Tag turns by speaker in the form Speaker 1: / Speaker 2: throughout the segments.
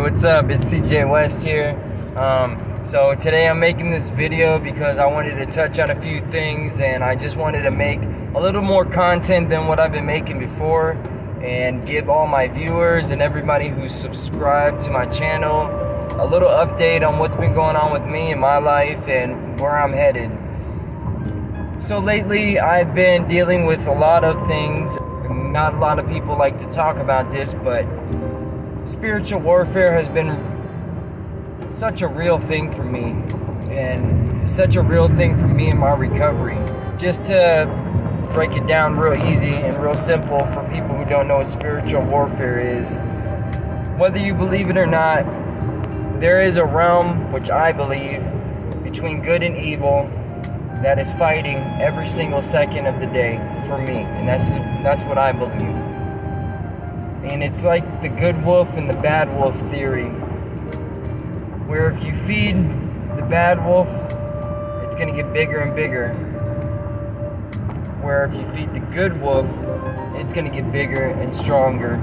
Speaker 1: what's up? It's CJ West here. So today I'm making this video because I wanted to touch on a few things, and I just wanted to make a little more content than what I've been making before and give all my viewers and everybody who's subscribed to my channel a little update on what's been going on with me in my life and where I'm headed. So lately I've been dealing with a lot of things. Not a lot of people like to talk about this, but spiritual warfare has been such a real thing for me, and such a real thing for me in my recovery. Just to break it down real easy and real simple for people who don't know what spiritual warfare is, whether you believe it or not, there is a realm, which I believe, between good and evil that is fighting every single second of the day for me, and that's what I believe. And it's like the good wolf and the bad wolf theory, where if you feed the bad wolf, it's going to get bigger and bigger, where if you feed the good wolf, it's going to get bigger and stronger.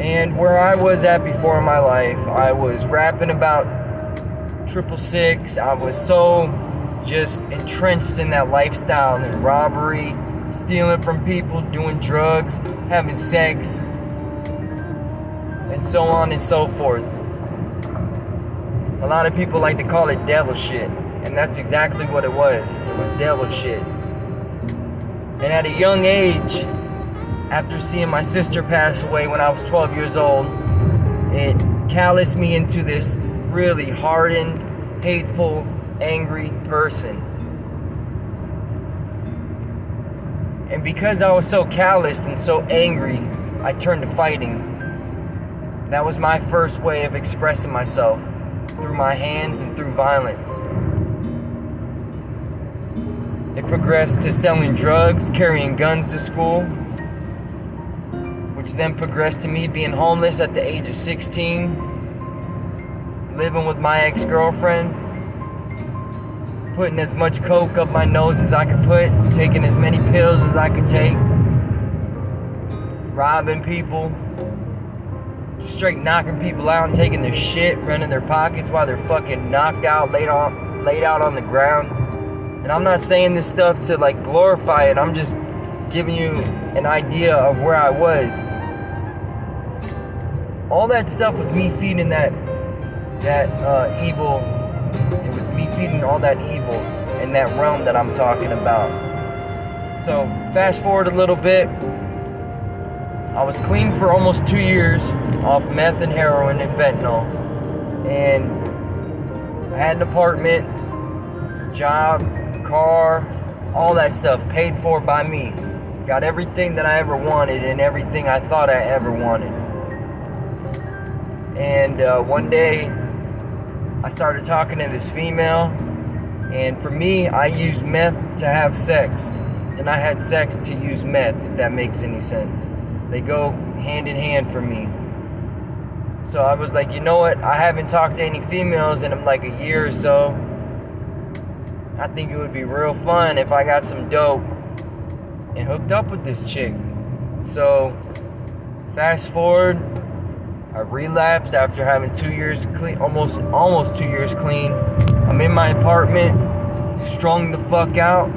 Speaker 1: And where I was at before in my life, I was rapping about 666. I was so just entrenched in that lifestyle and robbery, stealing from people, doing drugs, having sex, and so on and so forth. A lot of people like to call it devil shit, and that's exactly what it was. It was devil shit. And at a young age, after seeing my sister pass away when I was 12 years old, it calloused me into this really hardened, hateful, angry person. And because I was so callous and so angry, I turned to fighting. That was my first way of expressing myself, through my hands and through violence. It progressed to selling drugs, carrying guns to school, which then progressed to me being homeless at the age of 16, living with my ex-girlfriend, putting as much coke up my nose as I could put, taking as many pills as I could take, robbing people, just straight knocking people out and taking their shit, running their pockets while they're fucking knocked out, laid out on the ground. And I'm not saying this stuff to like glorify it, I'm just giving you an idea of where I was. All that stuff was me feeding that evil. It was me feeding all that evil in that realm that I'm talking about. So fast forward a little bit. I was clean for almost 2 years off meth and heroin and fentanyl. And I had an apartment, job, car, all that stuff paid for by me. Got everything that I ever wanted and everything I thought I ever wanted. And one day, I started talking to this female, and for me, I used meth to have sex, and I had sex to use meth, if that makes any sense. They go hand in hand for me. So I was like, you know what, I haven't talked to any females in like a year or so. I think it would be real fun if I got some dope and hooked up with this chick. So fast forward, I relapsed after having 2 years clean, almost 2 years clean. I'm in my apartment, strung the fuck out.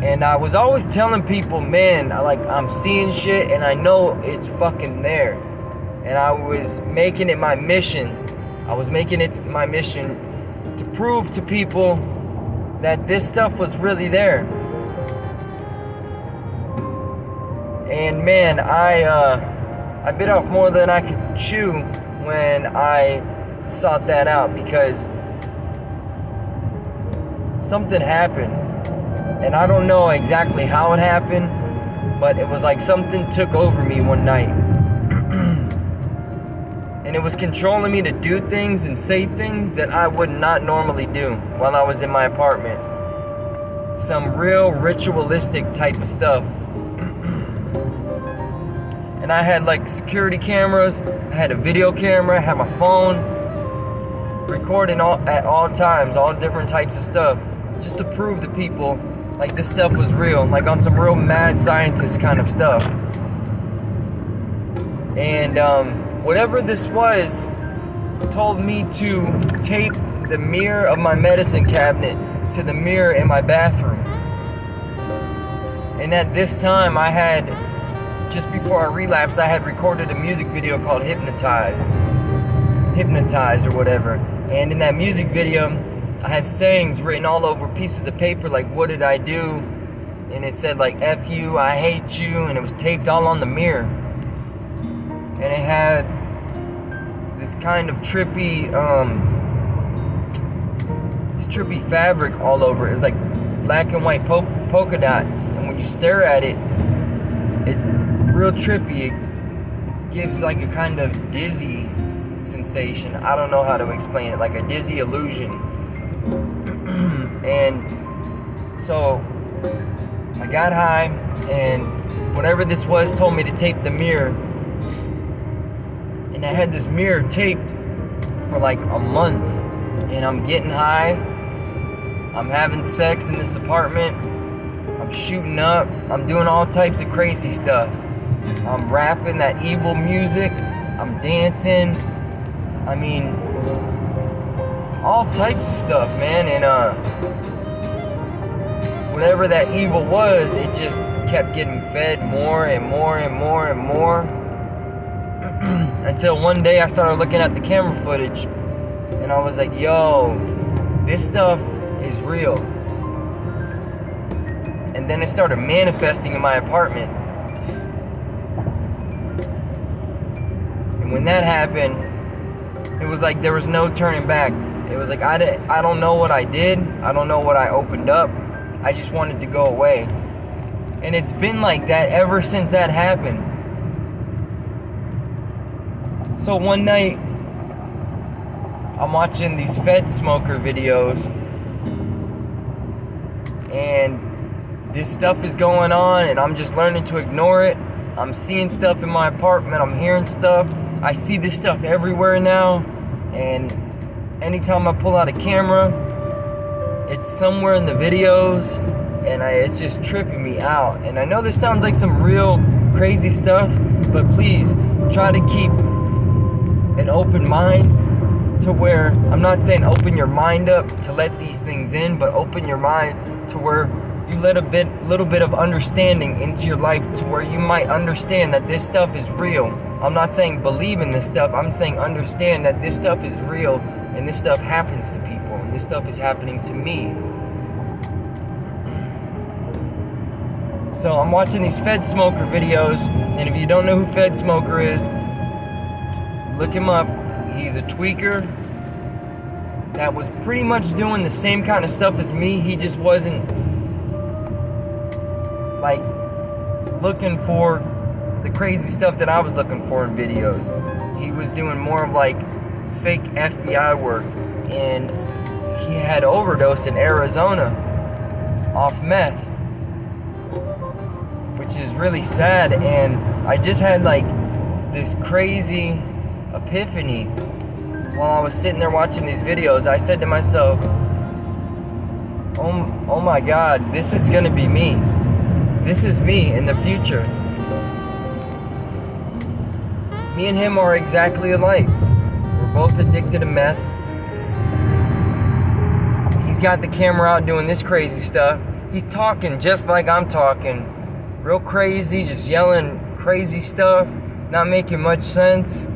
Speaker 1: And I was always telling people, man, I'm seeing shit and I know it's fucking there. And I was making it my mission. To prove to people that this stuff was really there. And man, I bit off more than I could chew when I sought that out, because something happened. And I don't know exactly how it happened, but it was like something took over me one night. And it was controlling me to do things and say things that I would not normally do while I was in my apartment. Some real ritualistic type of stuff. And I had like security cameras, I had a video camera, I had my phone, recording at all times, all different types of stuff, just to prove to people like this stuff was real, like on some real mad scientist kind of stuff. And whatever this was told me to tape the mirror of my medicine cabinet to the mirror in my bathroom. And at this time I had, just before I relapsed, I had recorded a music video called Hypnotized or whatever. And in that music video I have sayings written all over pieces of paper, like what did I do, and it said like F you, I hate you, and it was taped all on the mirror. And it had this kind of trippy fabric all over it. It was like black and white polka dots, and when you stare at it, it's real trippy. It gives like a kind of dizzy sensation. I don't know how to explain it, like a dizzy illusion. And so I got high, and whatever this was told me to tape the mirror. And I had this mirror taped for like a month, and I'm getting high, I'm having sex in this apartment, I'm shooting up, I'm doing all types of crazy stuff. I'm rapping that evil music, I'm dancing, I mean, all types of stuff, man. And whatever that evil was, it just kept getting fed more and more and more and more. Until one day I started looking at the camera footage, and I was like, yo, this stuff is real. And then it started manifesting in my apartment. And when that happened, it was like there was no turning back. It was like I don't know what I did, I don't know what I opened up, I just wanted to go away. And it's been like that ever since that happened. So one night, I'm watching these Fed Smoker videos, and this stuff is going on, and I'm just learning to ignore it. I'm seeing stuff in my apartment, I'm hearing stuff. I see this stuff everywhere now, and anytime I pull out a camera, it's somewhere in the videos, and it's just tripping me out. And I know this sounds like some real crazy stuff, but please try to keep an open mind, to where, I'm not saying open your mind up to let these things in, but open your mind to where you let little bit of understanding into your life, to where you might understand that this stuff is real. I'm not saying believe in this stuff, I'm saying understand that this stuff is real, and this stuff happens to people, and this stuff is happening to me. So I'm watching these Fed Smoker videos, and if you don't know who Fed Smoker is, look him up. He's a tweaker that was pretty much doing the same kind of stuff as me. He just wasn't like looking for the crazy stuff that I was looking for in videos. He was doing more of like fake FBI work, and he had overdosed in Arizona off meth, which is really sad. And I just had like this crazy epiphany while I was sitting there watching these videos. I said to myself, oh my God, this is gonna be me. This is me in the future. Me and him are exactly alike. We're both addicted to meth. He's got the camera out doing this crazy stuff. He's talking just like I'm talking. Real crazy, just yelling crazy stuff, not making much sense.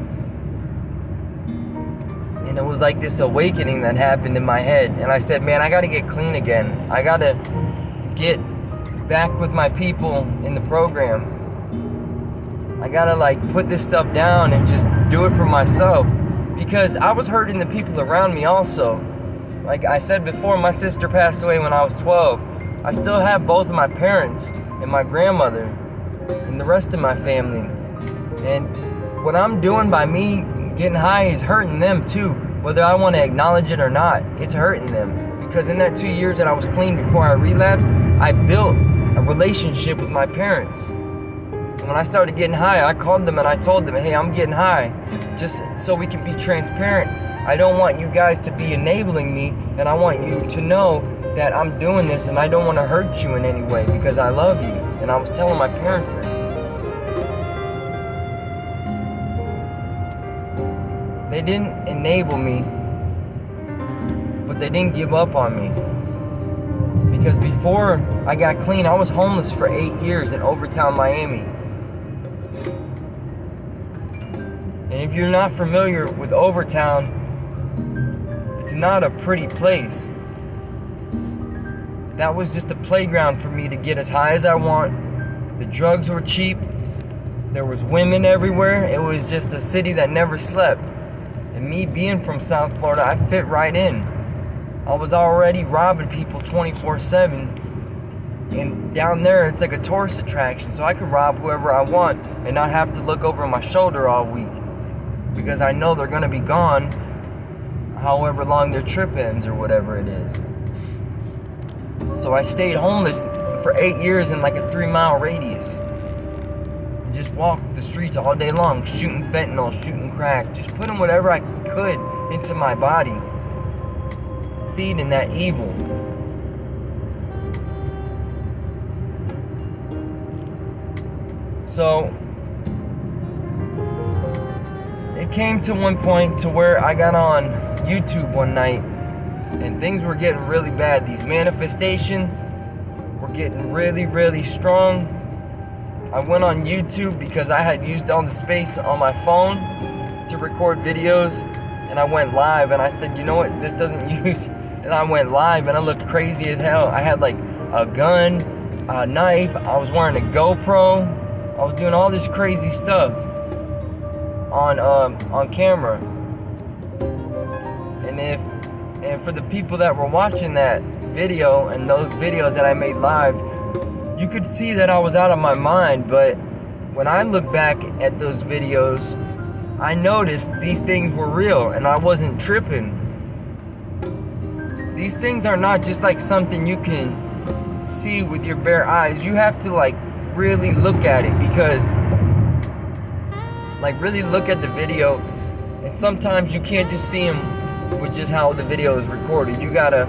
Speaker 1: And it was like this awakening that happened in my head. And I said, man, I gotta get clean again. I gotta get back with my people in the program. I gotta like put this stuff down and just do it for myself. Because I was hurting the people around me also. Like I said before, my sister passed away when I was 12. I still have both of my parents and my grandmother and the rest of my family. And what I'm doing by me getting high is hurting them too. Whether I want to acknowledge it or not, it's hurting them. Because in that 2 years that I was clean before I relapsed, I built a relationship with my parents. And when I started getting high, I called them and I told them, hey, I'm getting high. Just so we can be transparent. I don't want you guys to be enabling me, and I want you to know that I'm doing this and I don't want to hurt you in any way because I love you. And I was telling my parents this. they didn't enable me, but they didn't give up on me. Because before I got clean, I was homeless for 8 years in Overtown, Miami. And if you're not familiar with Overtown, it's not a pretty place. That was just a playground for me to get as high as I want. The drugs were cheap. There was women everywhere. It was just a city that never slept. And me being from South Florida, I fit right in. I was already robbing people 24/7. And down there, it's like a tourist attraction. So I could rob whoever I want and not have to look over my shoulder all week. Because I know they're going to be gone however long their trip ends or whatever it is. So I stayed homeless for 8 years in like a 3-mile radius. Just walked the streets all day long, shooting fentanyl, shooting crack, just putting whatever I could into my body, feeding that evil. So it came to one point to where I got on YouTube one night and things were getting really bad. These manifestations were getting really, really strong. I went on YouTube because I had used all the space on my phone to record videos, and I went live and I said, you know what, this doesn't use, and I went live and I looked crazy as hell. I had like a gun, a knife, I was wearing a GoPro, I was doing all this crazy stuff on camera. And for the people that were watching that video and those videos that I made live, you could see that I was out of my mind. But when I look back at those videos, I noticed these things were real and I wasn't tripping. These things are not just like something you can see with your bare eyes. You have to like really look at it, because like really look at the video, and sometimes you can't just see them with just how the video is recorded. You gotta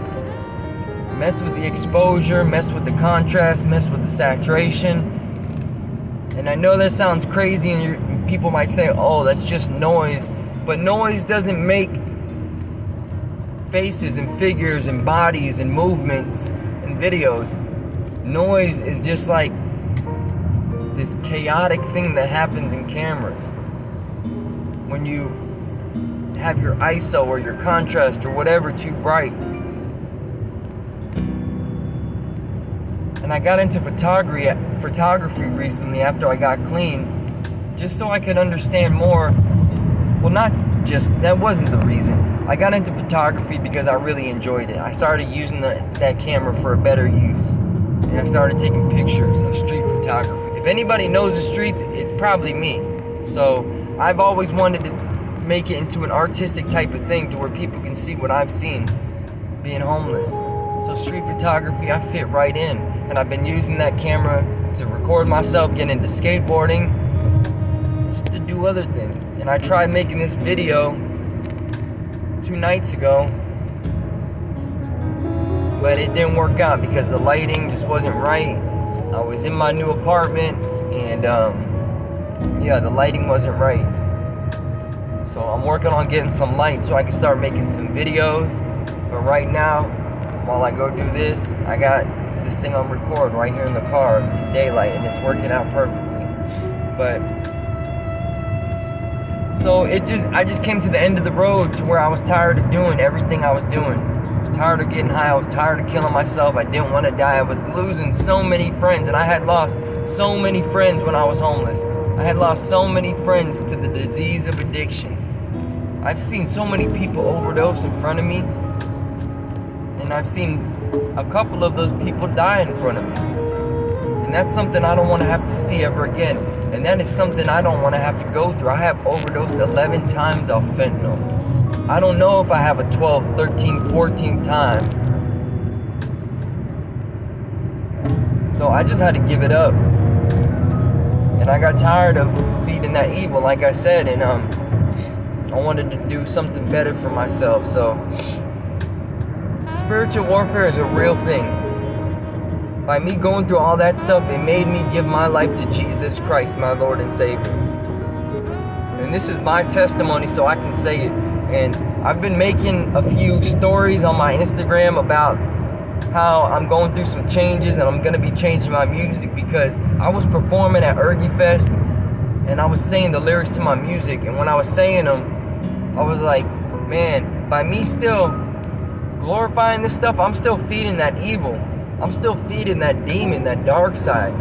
Speaker 1: mess with the exposure, mess with the contrast, mess with the saturation. And I know that sounds crazy, and people might say, oh, that's just noise. But noise doesn't make faces and figures and bodies and movements and videos. Noise is just like this chaotic thing that happens in cameras. When you have your ISO or your contrast or whatever too bright. And I got into photography recently after I got clean, just so I could understand more. Well, not just, that wasn't the reason. I got into photography because I really enjoyed it. I started using that camera for a better use. And I started taking pictures of street photography. If anybody knows the streets, it's probably me. So I've always wanted to make it into an artistic type of thing to where people can see what I've seen being homeless. So street photography, I fit right in. And I've been using that camera to record myself getting into skateboarding, just to do other things. And I tried making this video 2 nights ago, but it didn't work out because the lighting just wasn't right. I was in my new apartment, and yeah, the lighting wasn't right. So I'm working on getting some light so I can start making some videos. But right now, while I go do this, I got this thing on record right here in the car in daylight, and it's working out perfectly. But so I just came to the end of the road to where I was tired of doing everything I was doing. I was tired of getting high. I was tired of killing myself. I didn't want to die. I was losing so many friends, and I had lost so many friends when I was homeless. I had lost so many friends to the disease of addiction. I've seen so many people overdose in front of me, and I've seen a couple of those people die in front of me. And that's something I don't want to have to see ever again. And that is something I don't want to have to go through. I have overdosed 11 times off fentanyl. I don't know if I have a 12th, 13th, 14th time. So I just had to give it up. And I got tired of feeding that evil, like I said, and I wanted to do something better for myself. So spiritual warfare is a real thing. By me going through all that stuff, it made me give my life to Jesus Christ, my Lord and Savior. And and this is my testimony, so I can say it. And I've been making a few stories on my Instagram about how I'm going through some changes, and I'm gonna be changing my music, because I was performing at Ergy Fest and I was saying the lyrics to my music, and when I was saying them, I was like, man, by me still glorifying this stuff, I'm still feeding that evil. I'm still feeding that demon, that dark side.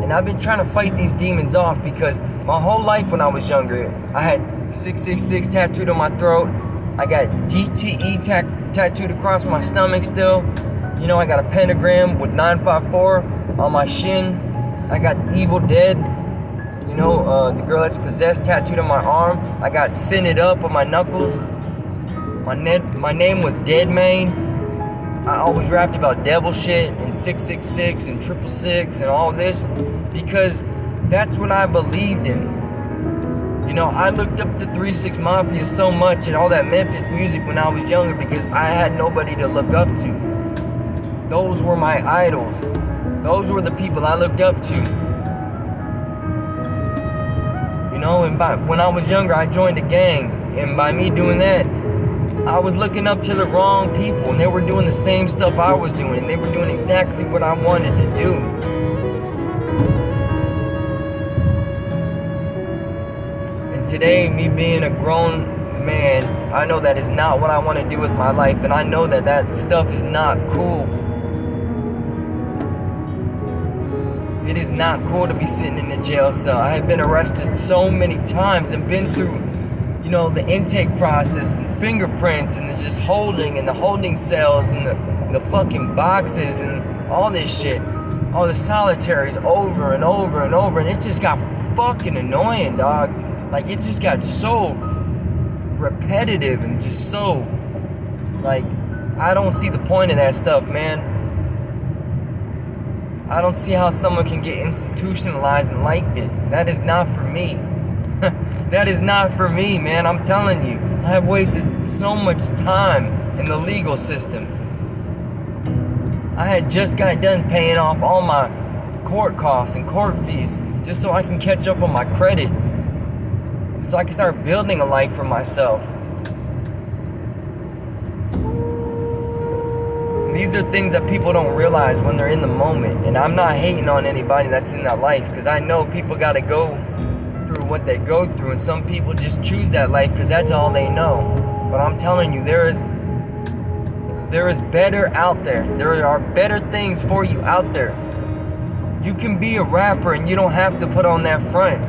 Speaker 1: And I've been trying to fight these demons off, because my whole life when I was younger, I had 666 tattooed on my throat. I got DTE tattooed across my stomach still. You know, I got a pentagram with 954 on my shin. I got Evil Dead, you know, the girl that's possessed, tattooed on my arm. I got Sin It Up on my knuckles. My name was Deadman. I always rapped about devil shit and 666 and 666 and all this, because that's what I believed in. You know, I looked up to 3 6 Mafia so much and all that Memphis music when I was younger, because I had nobody to look up to. Those were my idols. Those were the people I looked up to. You know, and when I was younger, I joined a gang, and by me doing that, I was looking up to the wrong people, and they were doing the same stuff I was doing, and they were doing exactly what I wanted to do. And today, me being a grown man, I know that is not what I want to do with my life, and I know that that stuff is not cool. It is not cool to be sitting in a jail cell. I have been arrested so many times and been through, you know, the intake process, and fingerprints, and just holding, and the holding cells, and the fucking boxes, and all this shit, all the solitaries over and over and over, and it just got fucking annoying, dog. Like, it just got so repetitive and just so, like, I don't see the point of that stuff, man. I don't see how someone can get institutionalized and like it. That is not for me. That is not for me, man. I'm telling you. I have wasted so much time in the legal system. I had just got done paying off all my court costs and court fees just so I can catch up on my credit, so I can start building a life for myself. These are things that people don't realize when they're in the moment. And I'm not hating on anybody that's in that life, because I know people got to go through what they go through, and some people just choose that life because that's all they know. But I'm telling you, there is better out there. There are better things for you out there. You can be a rapper and you don't have to put on that front.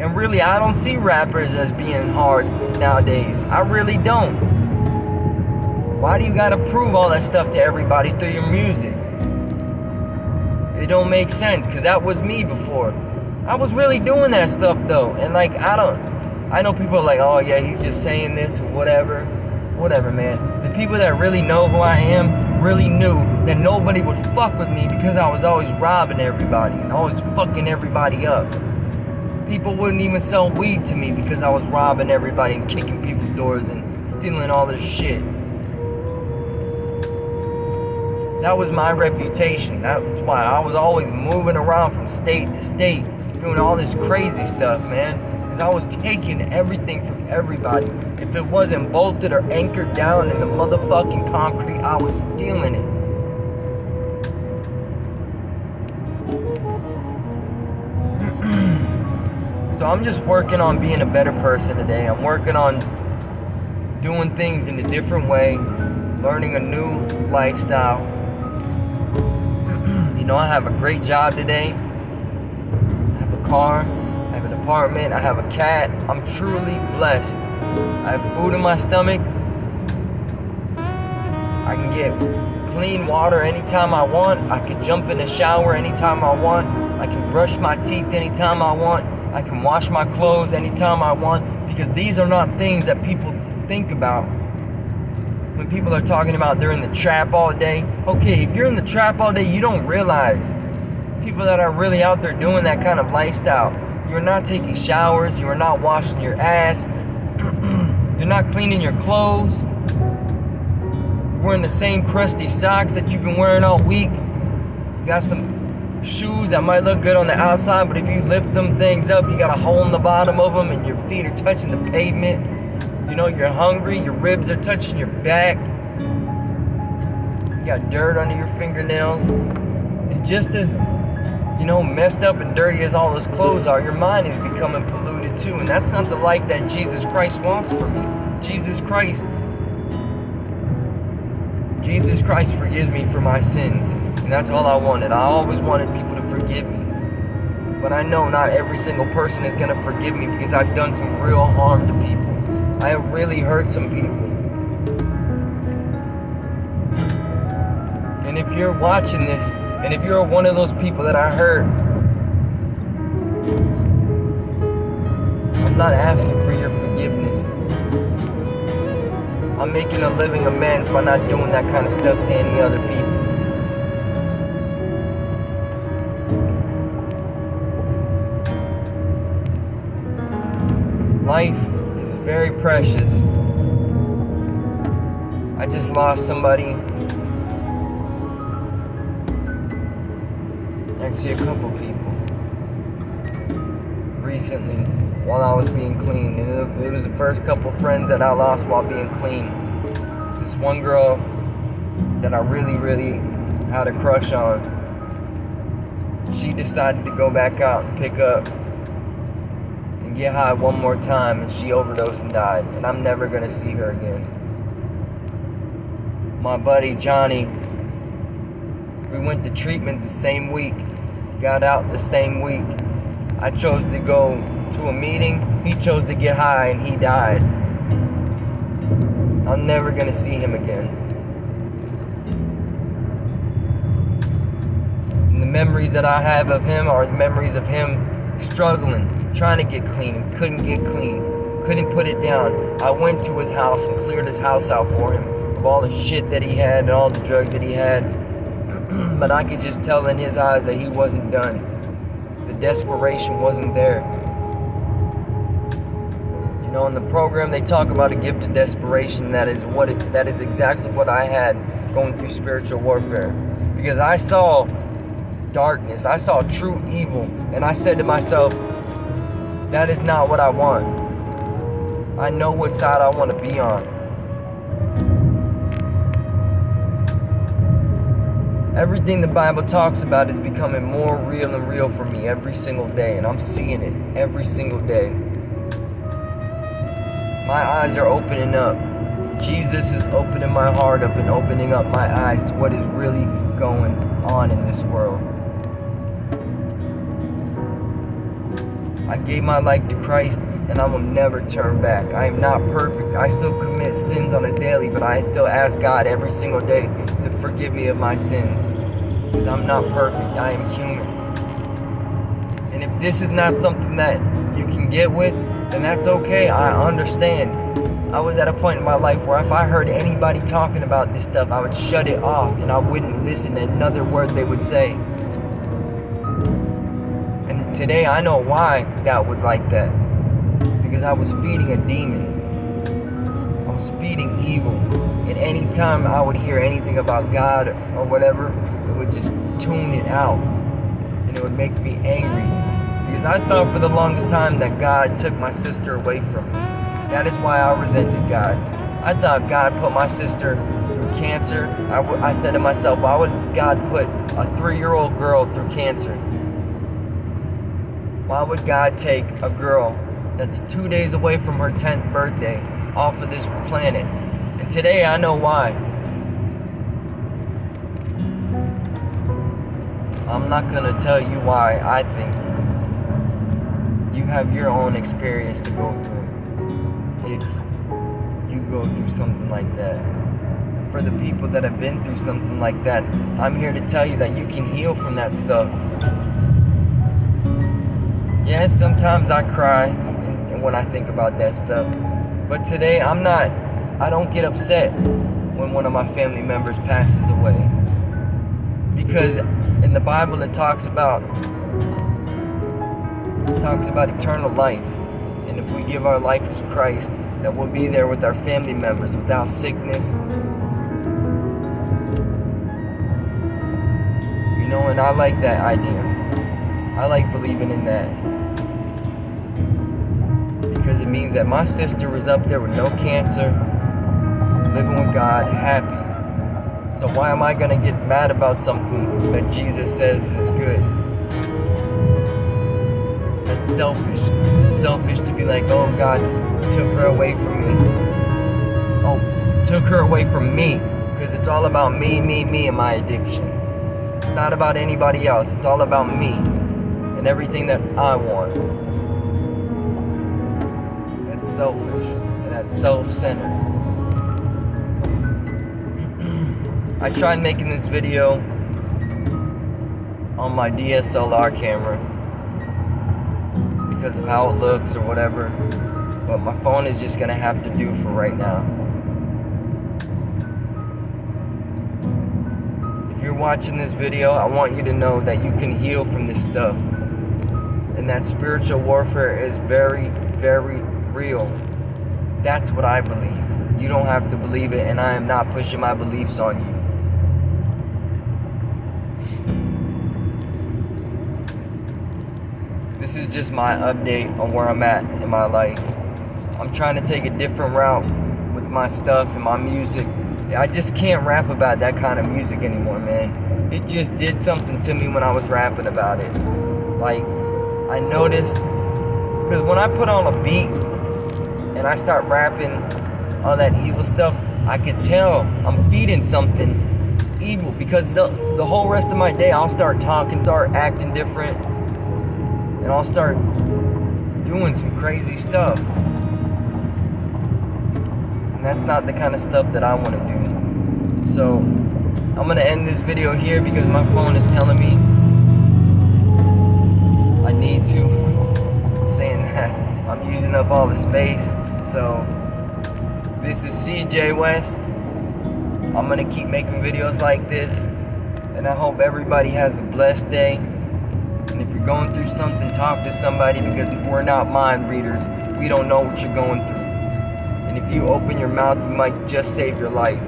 Speaker 1: And really, I don't see rappers as being hard nowadays. I really don't. Why do you gotta prove all that stuff to everybody through your music? It don't make sense, because that was me before. I was really doing that stuff though, and like, I know people are like, oh yeah, he's just saying this or whatever. Whatever, man. The people that really know who I am really knew that nobody would fuck with me, because I was always robbing everybody and always fucking everybody up. People wouldn't even sell weed to me because I was robbing everybody and kicking people's doors and stealing all their shit. That was my reputation. That's why I was always moving around from state to state, doing all this crazy stuff, man. Because I was taking everything from everybody. If it wasn't bolted or anchored down in the motherfucking concrete, I was stealing it. So I'm just working on being a better person today. I'm working on doing things in a different way, learning a new lifestyle. You know, I have a great job today. I have a car, I have an apartment, I have a cat. I'm truly blessed. I have food in my stomach. I can get clean water anytime I want. I can jump in the shower anytime I want. I can brush my teeth anytime I want. I can wash my clothes anytime I want. Because these are not things that people think about when people are talking about they're in the trap all day. Okay, if you're in the trap all day, you don't realize people that are really out there doing that kind of lifestyle. You're not taking showers, you are not washing your ass, you're not cleaning your clothes, you're wearing the same crusty socks that you've been wearing all week. You got some shoes that might look good on the outside, but if you lift them things up, you got a hole in the bottom of them and your feet are touching the pavement. You know, you're hungry, your ribs are touching your back. You got dirt under your fingernails. And just as, you know, messed up and dirty as all those clothes are, your mind is becoming polluted too. And that's not the life that Jesus Christ wants for me. Jesus Christ forgives me for my sins. And that's all I wanted. I always wanted people to forgive me. But I know not every single person is going to forgive me because I've done some real harm to people. I have really hurt some people. And if you're watching this, and if you're one of those people that I hurt, I'm not asking for your forgiveness. I'm making a living amends by not doing that kind of stuff to any other people. Life is very precious. I just lost somebody. Actually, a couple people recently while I was being clean. And it was the first couple friends that I lost while being clean. It's this one girl that I really, really had a crush on. She decided to go back out and pick up and get high one more time, and she overdosed and died. And I'm never gonna see her again. My buddy Johnny, we went to treatment the same week, got out the same week. I chose to go to a meeting, he chose to get high, and he died. I'm never gonna see him again. And the memories that I have of him are the memories of him struggling, trying to get clean, and couldn't get clean, couldn't put it down. I went to his house and cleared his house out for him of all the shit that he had and all the drugs that he had. But I could just tell in his eyes that he wasn't done. The desperation wasn't there. You know, in the program they talk about a gift of desperation. That is exactly what I had going through spiritual warfare. Because I saw darkness, I saw true evil, and I said to myself, that is not what I want. I know what side I want to be on. Everything the Bible talks about is becoming more real and real for me every single day, and I'm seeing it every single day. My eyes are opening up. Jesus is opening my heart up and opening up my eyes to what is really going on in this world. I gave my life to Christ, and I will never turn back. I am not perfect. I still commit sins on a daily, but I still ask God every single day to forgive me of my sins. Because I'm not perfect. I am human. And if this is not something that you can get with, then that's okay. I understand. I was at a point in my life where if I heard anybody talking about this stuff, I would shut it off and I wouldn't listen to another word they would say. And today I know why that was like that. Because I was feeding a demon. I was feeding evil. And anytime I would hear anything about God or whatever, it would just tune it out. And it would make me angry. Because I thought for the longest time that God took my sister away from me. That is why I resented God. I thought God put my sister through cancer. I said to myself, why would God put a 3-year-old girl through cancer? Why would God take a girl that's 2 days away from her 10th birthday off of this planet? And today I know why. I'm not gonna tell you why I think. You have your own experience to go through if you go through something like that. For the people that have been through something like that, I'm here to tell you that you can heal from that stuff. Yes, sometimes I cry when I think about that stuff. But today I don't get upset when one of my family members passes away. Because in the Bible it talks about eternal life. And if we give our life to Christ, that we'll be there with our family members without sickness. You know, and I like that idea. I like believing in that. Because it means that my sister was up there with no cancer, living with God, happy. So why am I gonna get mad about something that Jesus says is good? That's selfish. It's selfish to be like, oh, God took her away from me. Oh, took her away from me. Because it's all about me, and my addiction. It's not about anybody else. It's all about me and everything that I want. That's selfish and that's self-centered. I tried making this video on my DSLR camera because of how it looks or whatever, but my phone is just gonna have to do for right now. If you're watching this video, I want you to know that you can heal from this stuff, and that spiritual warfare is very, very real. That's what I believe. You don't have to believe it, and I am not pushing my beliefs on you. This is just my update on where I'm at in my life. I'm trying to take a different route with my stuff and my music. I just can't rap about that kind of music anymore, man. It just did something to me when I was rapping about it. Like, I noticed, because when I put on a beat and I start rapping all that evil stuff, I could tell I'm feeding something evil, because the whole rest of my day I'll start talking, start acting different, and I'll start doing some crazy stuff. And that's not the kind of stuff that I want to do. So I'm going to end this video here because my phone is telling me I need to. Saying that I'm using up all the space. So this is CJ West. I'm going to keep making videos like this. And I hope everybody has a blessed day. And if you're going through something, talk to somebody, because we're not mind readers. We don't know what you're going through. And if you open your mouth, you might just save your life.